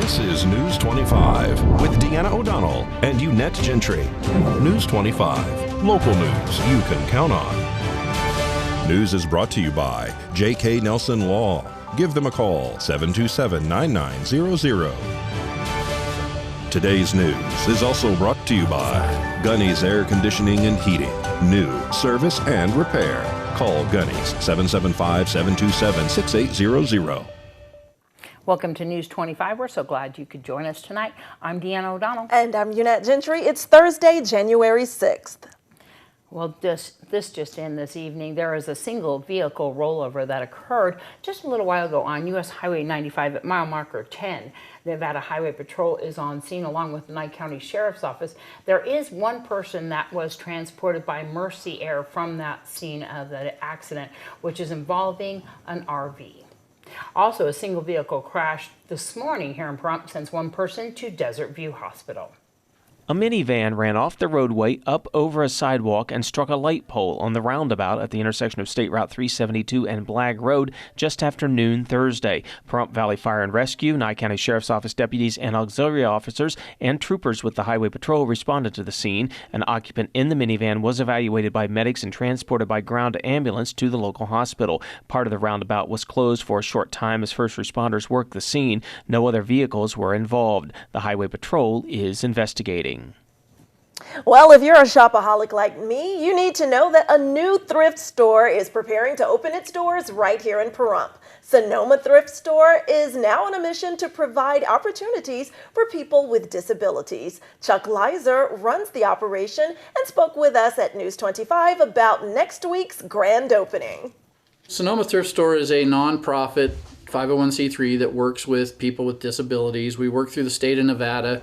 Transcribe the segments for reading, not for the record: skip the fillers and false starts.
This is News 25 with Deanna O'Donnell and Unette Gentry. News 25, local news you can count on. News is brought to you by J.K. Nelson Law. Give them a call, 727-9900. Today's news is also brought to you by Gunny's Air Conditioning and Heating. New service and repair. Call Gunny's 775-727-6800. Welcome to News 25. We're so glad you could join us tonight. I'm Deanna O'Donnell. And I'm Unette Gentry. It's Thursday, January 6th. Well, this just in this evening, there is a single vehicle rollover that occurred just a little while ago on U.S. Highway 95 at mile marker 10. The Nevada Highway Patrol is on scene along with the Nye County Sheriff's Office. There is one person that was transported by Mercy Air from that scene of the accident, which is involving an RV. Also, a single vehicle crash this morning here in Pahrump sends one person to Desert View Hospital. A minivan ran off the roadway up over a sidewalk and struck a light pole on the roundabout at the intersection of State Route 372 and Blagg Road just after noon Thursday. Pahrump Valley Fire and Rescue, Nye County Sheriff's Office deputies and auxiliary officers and troopers with the Highway Patrol responded to the scene. An occupant in the minivan was evaluated by medics and transported by ground ambulance to the local hospital. Part of the roundabout was closed for a short time as first responders worked the scene. No other vehicles were involved. The Highway Patrol is investigating. Well, if you're a shopaholic like me, you need to know that a new thrift store is preparing to open its doors right here in Pahrump. Sonoma Thrift Store is now on a mission to provide opportunities for people with disabilities. Chuck Leiser runs the operation and spoke with us at News 25 about next week's grand opening. Sonoma Thrift Store is a nonprofit 501c3 that works with people with disabilities. We work through the state of Nevada.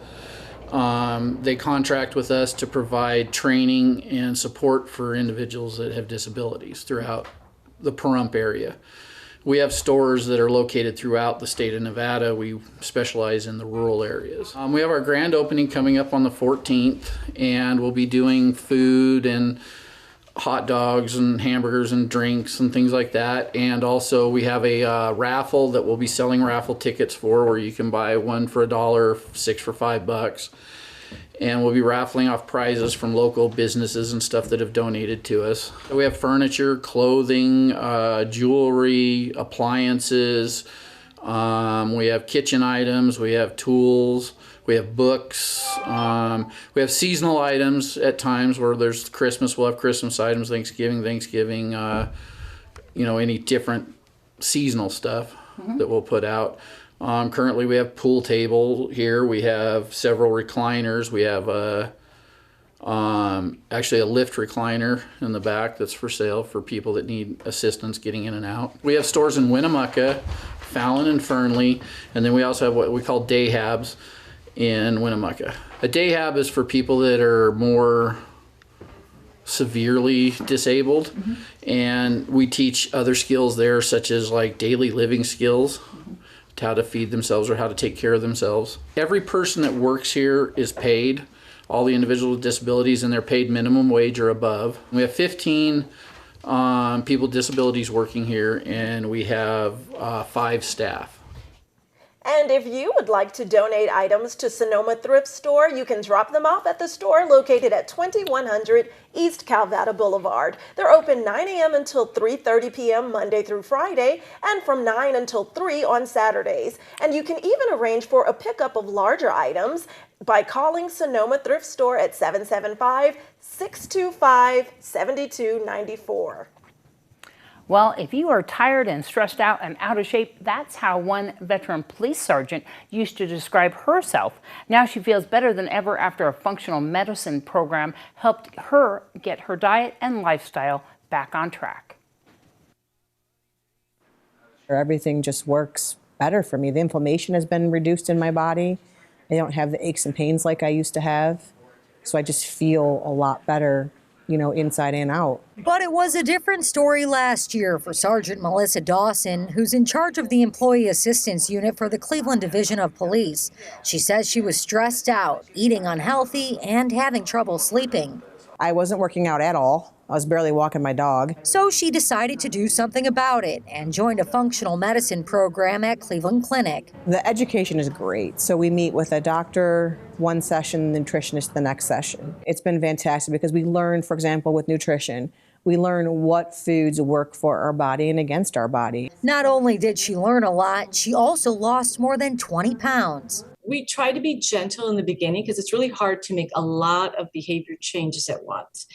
They contract with us to provide training and support for individuals that have disabilities throughout the Pahrump area. We have stores that are located throughout the state of Nevada. We specialize in the rural areas. We have our grand opening coming up on the 14th, and we'll be doing food and hot dogs and hamburgers and drinks and things like that. And also we have a raffle that we'll be selling raffle tickets for, where you can buy one for $1, 6 for $5. And we'll be raffling off prizes from local businesses and stuff that have donated to us. We have furniture, clothing, jewelry, appliances. We have kitchen items, we have tools, we have books, we have seasonal items at times where there's Christmas, we'll have Christmas items, Thanksgiving, any different seasonal stuff that we'll put out. Currently we have pool table here, we have several recliners, we have actually a lift recliner in the back that's for sale for people that need assistance getting in and out. We have stores in Winnemucca, Fallon and Fernley, and then we also have what we call day habs in Winnemucca. A day hab is for people that are more severely disabled, and we teach other skills there, such as like daily living skills, how to feed themselves or how to take care of themselves. Every person that works here is paid, all the individuals with disabilities, and they're paid minimum wage or above. We have 15 people with disabilities working here, and we have 5 staff. And if you would like to donate items to Sonoma Thrift Store, you can drop them off at the store located at 2100 East Calvada Boulevard. They're open 9 a.m. until 3:30 p.m. Monday through Friday, and from 9 until 3 on Saturdays. And you can even arrange for a pickup of larger items by calling Sonoma Thrift Store at 775-625-7294. Well, if you are tired and stressed out and out of shape, that's how one veteran police sergeant used to describe herself. Now she feels better than ever after a functional medicine program helped her get her diet and lifestyle back on track. Everything just works better for me. The inflammation has been reduced in my body. I don't have the aches and pains like I used to have. So I just feel a lot better, inside and out. But it was a different story last year for Sergeant Melissa Dawson, who's in charge of the Employee Assistance Unit for the Cleveland Division of Police. She says she was stressed out, eating unhealthy, and having trouble sleeping. I wasn't working out at all. I was barely walking my dog. So she decided to do something about it and joined a functional medicine program at Cleveland Clinic. The education is great. So we meet with a doctor one session, nutritionist the next session. It's been fantastic because we learn, for example, with nutrition, we learn what foods work for our body and against our body. Not only did she learn a lot, she also lost more than 20 pounds. We try to be gentle in the beginning because it's really hard to make a lot of behavior changes at once.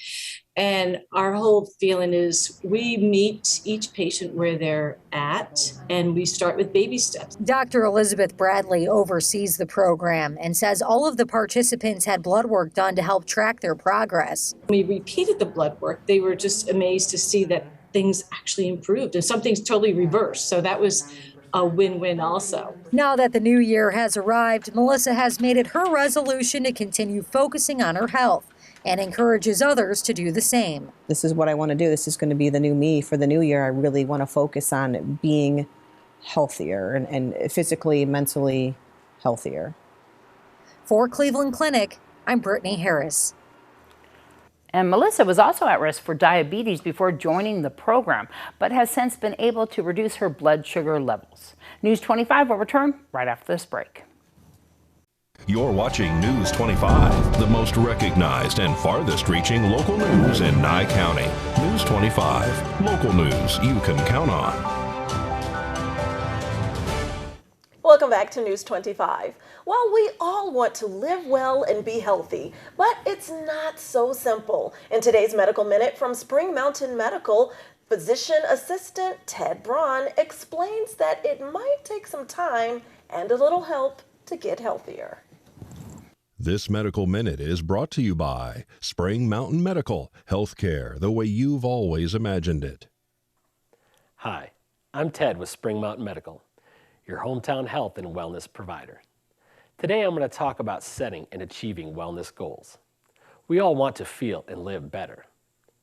And our whole feeling is we meet each patient where they're at, and we start with baby steps. Dr. Elizabeth Bradley oversees the program and says all of the participants had blood work done to help track their progress. When we repeated the blood work, they were just amazed to see that things actually improved and some things totally reversed. So that was a win-win also. Now that the new year has arrived, Melissa has made it her resolution to continue focusing on her health and encourages others to do the same. This is what I want to do. This is going to be the new me for the new year. I really want to focus on being healthier and physically, mentally healthier. For Cleveland Clinic, I'm Brittany Harris. And Melissa was also at risk for diabetes before joining the program, but has since been able to reduce her blood sugar levels. News 25 will return right after this break. You're watching News 25, the most recognized and farthest reaching local news in Nye County. News 25, local news you can count on. Welcome back to News 25. Well, we all want to live well and be healthy, but it's not so simple. In today's Medical Minute from Spring Mountain Medical, physician assistant Ted Braun explains that it might take some time and a little help to get healthier. This Medical Minute is brought to you by Spring Mountain Medical, healthcare the way you've always imagined it. Hi, I'm Ted with Spring Mountain Medical, your hometown health and wellness provider. Today I'm going to talk about setting and achieving wellness goals. We all want to feel and live better,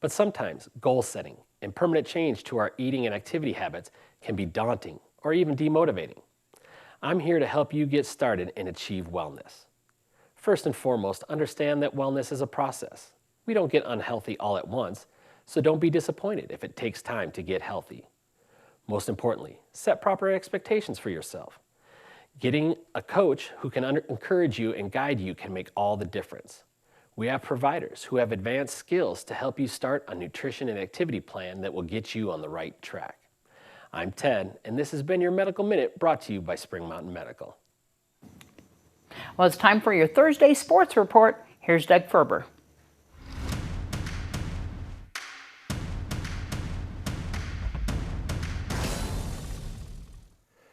but sometimes goal setting and permanent change to our eating and activity habits can be daunting or even demotivating. I'm here to help you get started and achieve wellness. First and foremost, understand that wellness is a process. We don't get unhealthy all at once, so don't be disappointed if it takes time to get healthy. Most importantly, set proper expectations for yourself. Getting a coach who can encourage you and guide you can make all the difference. We have providers who have advanced skills to help you start a nutrition and activity plan that will get you on the right track. I'm Ted, and this has been your Medical Minute brought to you by Spring Mountain Medical. Well, it's time for your Thursday sports report. Here's Doug Ferber.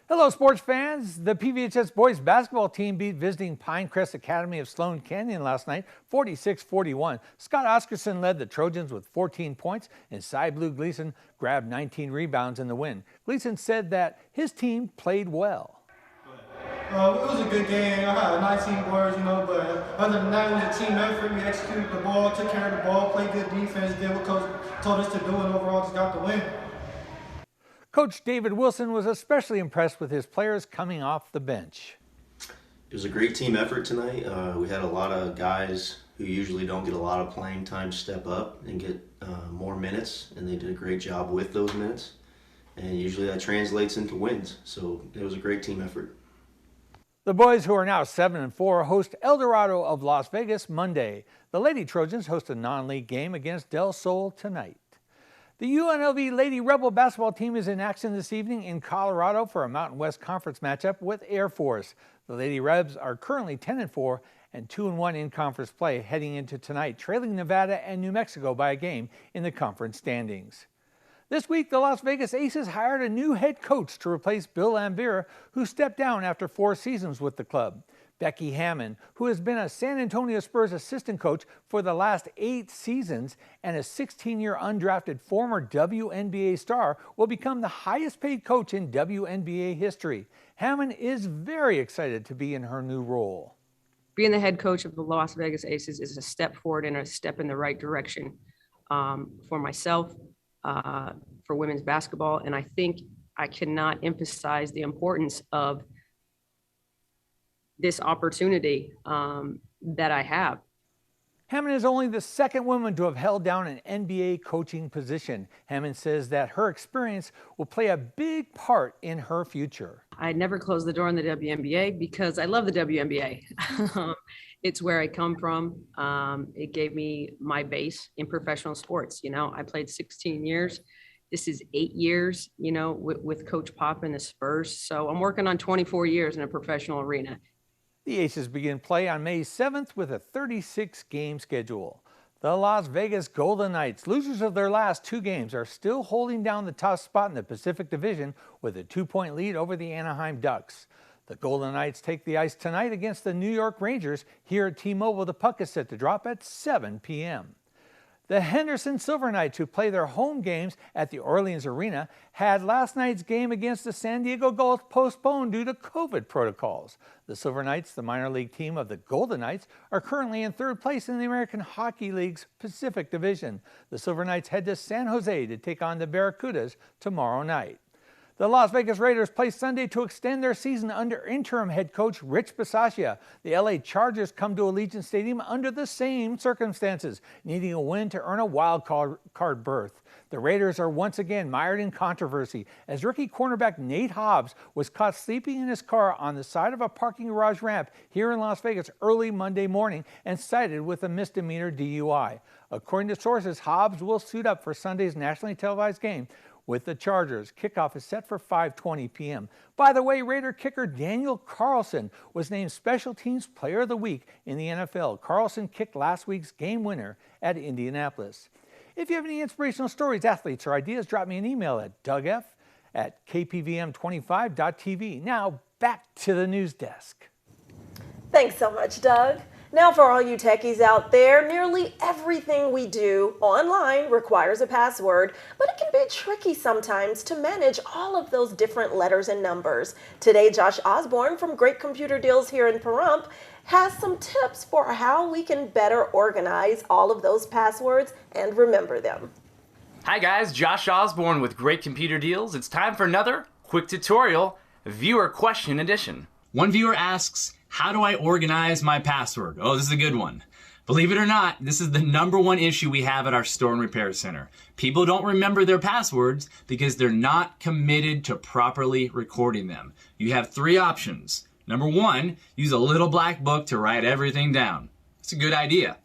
Hello, sports fans. The PVHS boys basketball team beat visiting Pinecrest Academy of Sloan Canyon last night, 46-41. Scott Oscarson led the Trojans with 14 points, and Cy Blue Gleason grabbed 19 rebounds in the win. Gleason said that his team played well. It was a good game. I had 19 boards, but other than that, it was a team effort. We executed the ball, took care of the ball, played good defense, did what coach told us to do, and overall just got the win. Coach David Wilson was especially impressed with his players coming off the bench. It was a great team effort tonight. We had a lot of guys who usually don't get a lot of playing time step up and get more minutes, and they did a great job with those minutes. And usually that translates into wins, so it was a great team effort. The boys, who are now 7-4, host El Dorado of Las Vegas Monday. The Lady Trojans host a non-league game against Del Sol tonight. The UNLV Lady Rebel basketball team is in action this evening in Colorado for a Mountain West Conference matchup with Air Force. The Lady Rebs are currently 10-4 and 2-1 in conference play heading into tonight, trailing Nevada and New Mexico by a game in the conference standings. This week, the Las Vegas Aces hired a new head coach to replace Bill Laimbeer, who stepped down after 4 seasons with the club. Becky Hammond, who has been a San Antonio Spurs assistant coach for the last 8 seasons and a 16-year undrafted former WNBA star, will become the highest paid coach in WNBA history. Hammond is very excited to be in her new role. Being the head coach of the Las Vegas Aces is a step forward and a step in the right direction for myself, for women's basketball, and I think I cannot emphasize the importance of this opportunity that I have. Hammond is only the second woman to have held down an NBA coaching position. Hammond says that her experience will play a big part in her future. I never closed the door on the WNBA because I love the WNBA. It's where I come from. It gave me my base in professional sports. You know, I played 16 years. This is 8 years, you know, with Coach Pop and the Spurs. So I'm working on 24 years in a professional arena. The Aces begin play on May 7th with a 36-game schedule. The Las Vegas Golden Knights, losers of their last 2 games, are still holding down the top spot in the Pacific Division with a 2-point lead over the Anaheim Ducks. The Golden Knights take the ice tonight against the New York Rangers. Here at T-Mobile, the puck is set to drop at 7 p.m. The Henderson Silver Knights, who play their home games at the Orleans Arena, had last night's game against the San Diego Gulls postponed due to COVID protocols. The Silver Knights, the minor league team of the Golden Knights, are currently in 3rd place in the American Hockey League's Pacific Division. The Silver Knights head to San Jose to take on the Barracudas tomorrow night. The Las Vegas Raiders play Sunday to extend their season under interim head coach Rich Bisaccia. The LA Chargers come to Allegiant Stadium under the same circumstances, needing a win to earn a wild card berth. The Raiders are once again mired in controversy as rookie cornerback Nate Hobbs was caught sleeping in his car on the side of a parking garage ramp here in Las Vegas early Monday morning and cited with a misdemeanor DUI. According to sources, Hobbs will suit up for Sunday's nationally televised game with the Chargers. Kickoff is set for 5:20 p.m. By the way, Raider kicker Daniel Carlson was named Special Teams Player of the Week in the NFL. Carlson kicked last week's game winner at Indianapolis. If you have any inspirational stories, athletes, or ideas, drop me an email at dougf@kpvm25.tv. Now back to the news desk. Thanks so much, Doug. Now for all you techies out there, nearly everything we do online requires a password, but it can be tricky sometimes to manage all of those different letters and numbers. Today, Josh Osborne from Great Computer Deals here in Pahrump has some tips for how we can better organize all of those passwords and remember them. Hi guys, Josh Osborne with Great Computer Deals. It's time for another quick tutorial, viewer question edition. One viewer asks, how do I organize my password? Oh, this is a good one. Believe it or not, this is the #1 issue we have at our store and repair center. People don't remember their passwords because they're not committed to properly recording them. You have 3 options. Number 1, use a little black book to write everything down. It's a good idea.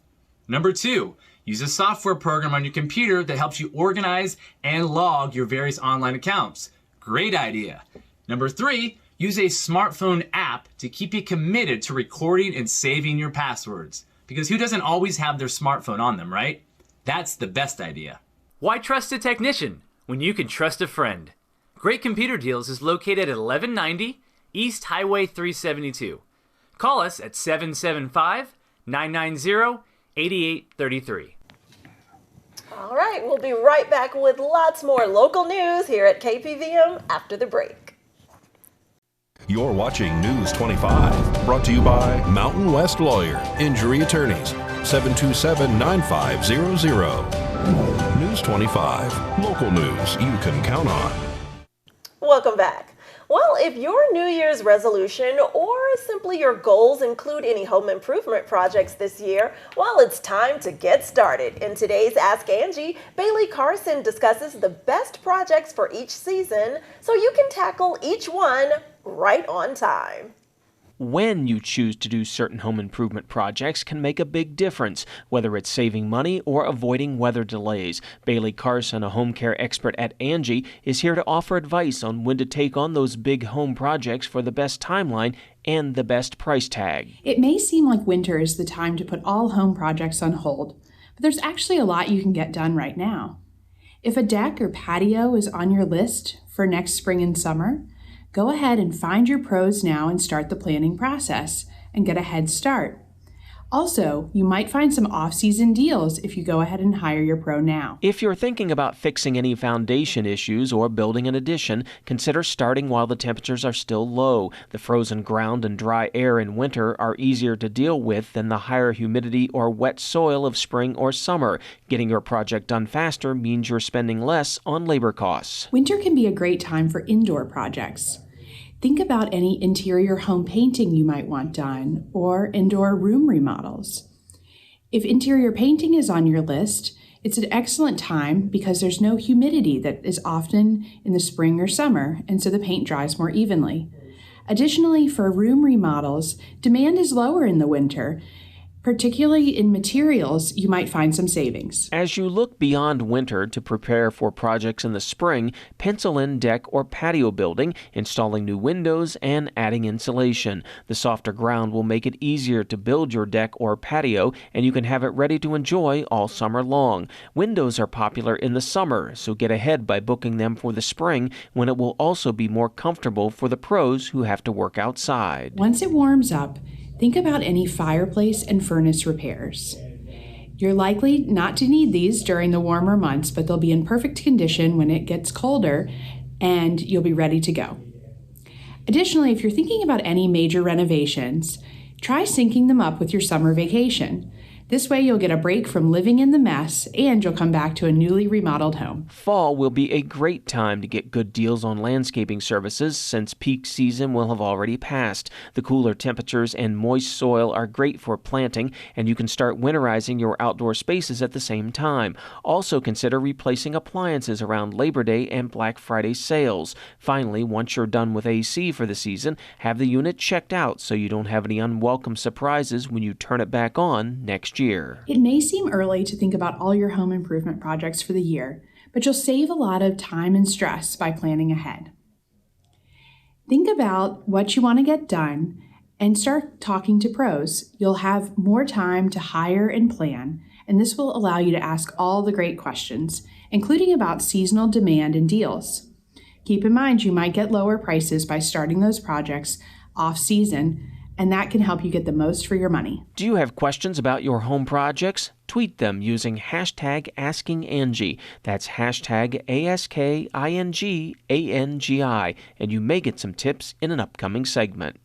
Number 2, use a software program on your computer that helps you organize and log your various online accounts. Great idea. Number 3, use a smartphone app to keep you committed to recording and saving your passwords. Because who doesn't always have their smartphone on them, right? That's the best idea. Why trust a technician when you can trust a friend? Great Computer Deals is located at 1190 East Highway 372. Call us at 775-990-8833. All right, we'll be right back with lots more local news here at KPVM after the break. You're watching News 25, brought to you by Mountain West Lawyer, Injury Attorneys, 727-9500. News 25, local news you can count on. Welcome back. Well, if your New Year's resolution or simply your goals include any home improvement projects this year, well, it's time to get started. In today's Ask Angie, Bailey Carson discusses the best projects for each season so you can tackle each one right on time. When you choose to do certain home improvement projects can make a big difference, whether it's saving money or avoiding weather delays. Bailey Carson, a home care expert at Angie, is here to offer advice on when to take on those big home projects for the best timeline and the best price tag. It may seem like winter is the time to put all home projects on hold, but there's actually a lot you can get done right now. If a deck or patio is on your list for next spring and summer, go ahead and find your pros now and start the planning process and get a head start. Also, you might find some off-season deals if you go ahead and hire your pro now. If you're thinking about fixing any foundation issues or building an addition, consider starting while the temperatures are still low. The frozen ground and dry air in winter are easier to deal with than the higher humidity or wet soil of spring or summer. Getting your project done faster means you're spending less on labor costs. Winter can be a great time for indoor projects. Think about any interior home painting you might want done or indoor room remodels. If interior painting is on your list, it's an excellent time because there's no humidity that is often in the spring or summer, and so the paint dries more evenly. Additionally, for room remodels, demand is lower in the winter. Particularly in materials, you might find some savings. As you look beyond winter to prepare for projects in the spring, pencil in deck or patio building, installing new windows, and adding insulation. The softer ground will make it easier to build your deck or patio, and you can have it ready to enjoy all summer long. Windows are popular in the summer, so get ahead by booking them for the spring when it will also be more comfortable for the pros who have to work outside. Once it warms up, think about any fireplace and furnace repairs. You're likely not to need these during the warmer months, but they'll be in perfect condition when it gets colder and you'll be ready to go. Additionally, if you're thinking about any major renovations, try syncing them up with your summer vacation. This way you'll get a break from living in the mess and you'll come back to a newly remodeled home. Fall will be a great time to get good deals on landscaping services since peak season will have already passed. The cooler temperatures and moist soil are great for planting, and you can start winterizing your outdoor spaces at the same time. Also consider replacing appliances around Labor Day and Black Friday sales. Finally, once you're done with AC for the season, have the unit checked out so you don't have any unwelcome surprises when you turn it back on next year. It may seem early to think about all your home improvement projects for the year, but you'll save a lot of time and stress by planning ahead. Think about what you want to get done and start talking to pros. You'll have more time to hire and plan, and this will allow you to ask all the great questions, including about seasonal demand and deals. Keep in mind you might get lower prices by starting those projects off-season, and that can help you get the most for your money. Do you have questions about your home projects? Tweet them using hashtag AskingAngie. That's hashtag AskingAngie, and you may get some tips in an upcoming segment.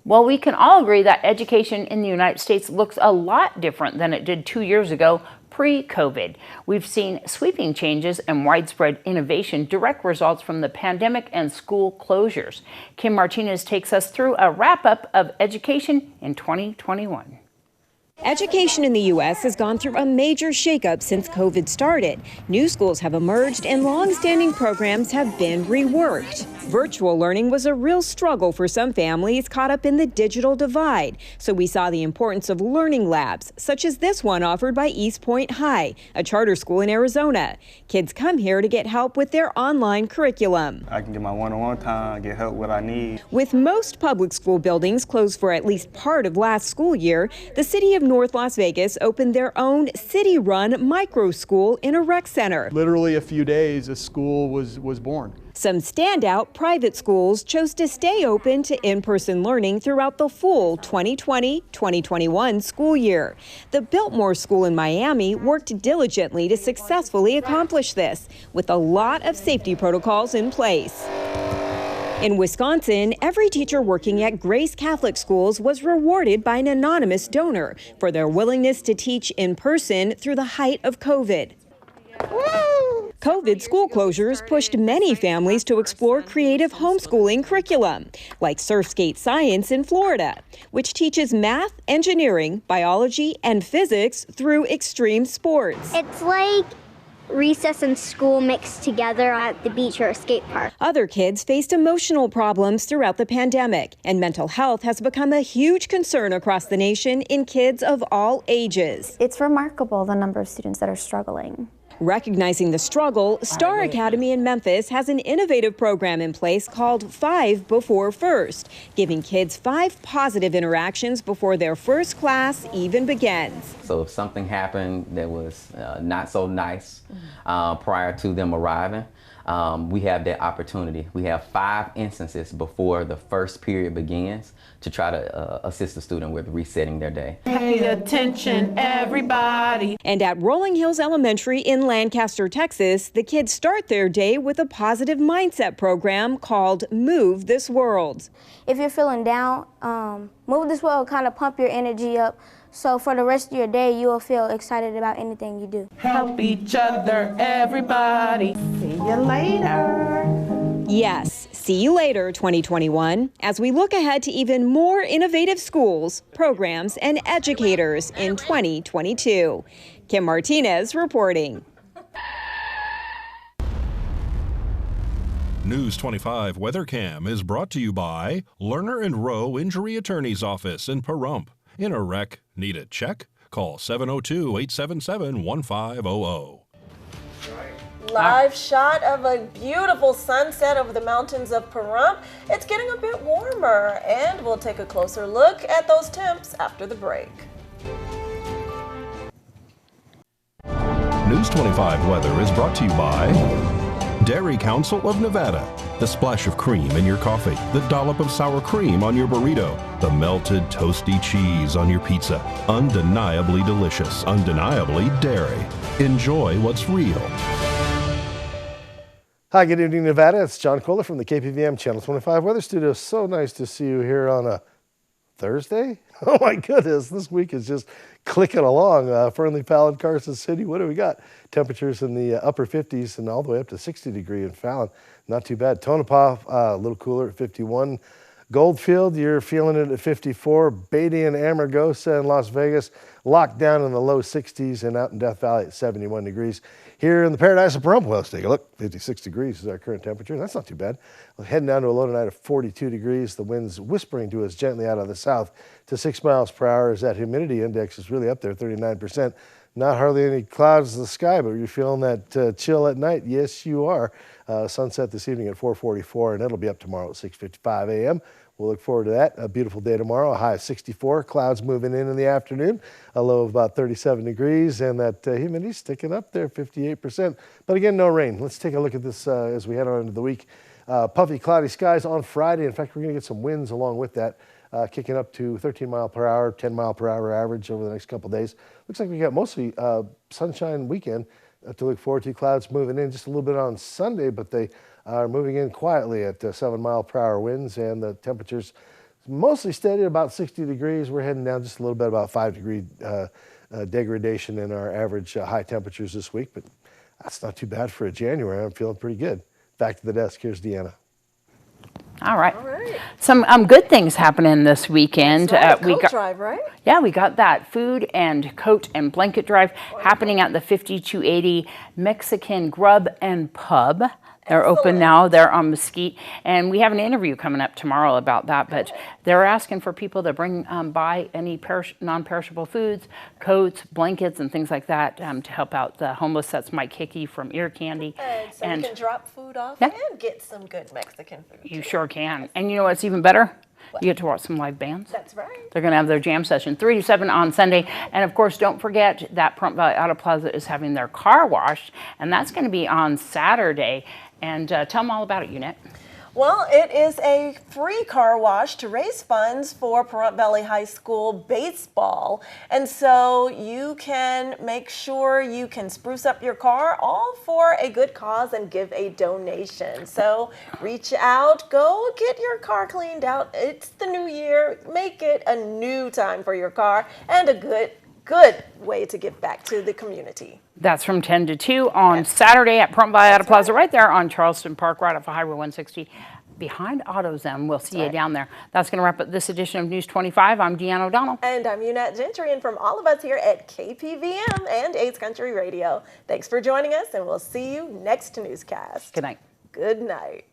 Well, we can all agree that education in the United States looks a lot different than it did 2 years ago, pre-COVID. We've seen sweeping changes and widespread innovation, direct results from the pandemic and school closures. Kim Martinez takes us through a wrap-up of education in 2021. Education in the U.S. has gone through a major shakeup since COVID started. New schools have emerged and long-standing programs have been reworked. Virtual learning was a real struggle for some families caught up in the digital divide. So we saw the importance of learning labs, such as this one offered by East Point High, a charter school in Arizona. Kids come here to get help with their online curriculum. I can get my one-on-one time, get help what I need. With most public school buildings closed for at least part of last school year, the city of North Las Vegas opened their own city-run micro school in a rec center. Literally a few days, a school was born. Some standout private schools chose to stay open to in-person learning throughout the full 2020-2021 school year. The Biltmore School in Miami worked diligently to successfully accomplish this, with a lot of safety protocols in place. In Wisconsin, every teacher working at Grace Catholic schools was rewarded by an anonymous donor for their willingness to teach in person through the height of COVID. COVID school closures pushed many families to explore creative homeschooling curriculum, like Surfskate Science in Florida, which teaches math, engineering, biology, and physics through extreme sports. It's like recess and school mixed together at the beach or a skate park. Other kids faced emotional problems throughout the pandemic, and mental health has become a huge concern across the nation in kids of all ages. It's remarkable the number of students that are struggling. Recognizing the struggle, Star Academy in Memphis has an innovative program in place called 5 Before First, giving kids 5 positive interactions before their first class even begins. So if something happened that was not so nice prior to them arriving, we have that opportunity. We have 5 instances before the first period begins to try to assist the student with resetting their day. Pay attention, everybody. And at Rolling Hills Elementary in Lancaster, Texas, the kids start their day with a positive mindset program called Move This World. If you're feeling down, Move This World kind of pump your energy up. So for the rest of your day, you will feel excited about anything you do. Help each other, everybody. See you later. Yes, see you later 2021 as we look ahead to even more innovative schools, programs, and educators in 2022. Kim Martinez reporting. News 25 Weather Cam is brought to you by Lerner and Rowe Injury Attorney's Office in Pahrump. In a wreck, need a check? Call 702-877-1500. Live shot of a beautiful sunset over the mountains of Pahrump. It's getting a bit warmer, and we'll take a closer look at those temps after the break. News 25 Weather is brought to you by Dairy Council of Nevada. The splash of cream in your coffee, the dollop of sour cream on your burrito, the melted toasty cheese on your pizza. Undeniably delicious, undeniably dairy. Enjoy what's real. Hi, good evening, Nevada. It's John Kohler from the KPVM Channel 25 Weather Studio. So nice to see you here on a Thursday. Oh my goodness, this week is just clicking along. Fernley, Fallon, Carson City. What do we got? Temperatures in the upper 50s and all the way up to 60 degree in Fallon. Not too bad. Tonopah, a little cooler at 51. Goldfield, you're feeling it at 54. Beatty and Amargosa in Las Vegas, locked down in the low 60s, and out in Death Valley at 71 degrees. Here in the Paradise of Pahrump, let's take a look. 56 degrees is our current temperature. That's not too bad. We're heading down to a low tonight of 42 degrees. The wind's whispering to us gently out of the south to 6 miles per hour as that humidity index is really up there, 39%. Not hardly any clouds in the sky, but you're feeling that chill at night. Yes, you are. Sunset this evening at 4:44, and it'll be up tomorrow at 6:55 a.m. We'll look forward to that. A beautiful day tomorrow, a high of 64. Clouds moving in the afternoon, a low of about 37 degrees, and that humidity sticking up there, 58%. But again, no rain. Let's take a look at this as we head on into the week. Puffy, cloudy skies on Friday. In fact, we're going to get some winds along with that, kicking up to 13 mile per hour, 10 mile per hour average over the next couple of days. Looks like we got mostly sunshine weekend to look forward to. Clouds moving in just a little bit on Sunday, but they are moving in quietly at 7 mile per hour winds, and the temperatures mostly steady at about 60 degrees. We're heading down just a little bit, about 5 degree degradation in our average high temperatures this week, but that's not too bad for a January. I'm feeling pretty good. Back to the desk. Here's Deanna. All right. Some good things happening this weekend. That's right. Coat drive, right? Yeah, we got that food and coat and blanket drive happening at the 5280 Mexican Grub and Pub. They're open now. They're on Mesquite. And we have an interview coming up tomorrow about that. But they're asking for people to bring by any non-perishable foods, coats, blankets, and things like that to help out the homeless. That's Mike Hickey from Ear Candy. So you can drop food off and get some good Mexican food. You sure can. And you know what's even better? You get to watch some live bands. That's right. They're going to have their jam session 3 to 7 on Sunday. And of course, don't forget that Pahrump Valley Auto Plaza is having their car wash, and that's going to be on Saturday. And tell them all about it, Unit. Well, it is a free car wash to raise funds for Pahrump Valley High School baseball. And so you can make sure you can spruce up your car, all for a good cause, and give a donation. So reach out, go get your car cleaned out. It's the new year. Make it a new time for your car and a good way to give back to the community. That's from 10 to 2 on Saturday at Pahrump Valley Auto Plaza, right there on Charleston Park, right off of Highway 160, behind AutoZone. We'll see you down there. That's going to wrap up this edition of News 25. I'm Deanna O'Donnell. And I'm Unat Gentry, and from all of us here at KPVM and 8th Country Radio, thanks for joining us, and we'll see you next newscast. Good night. Good night.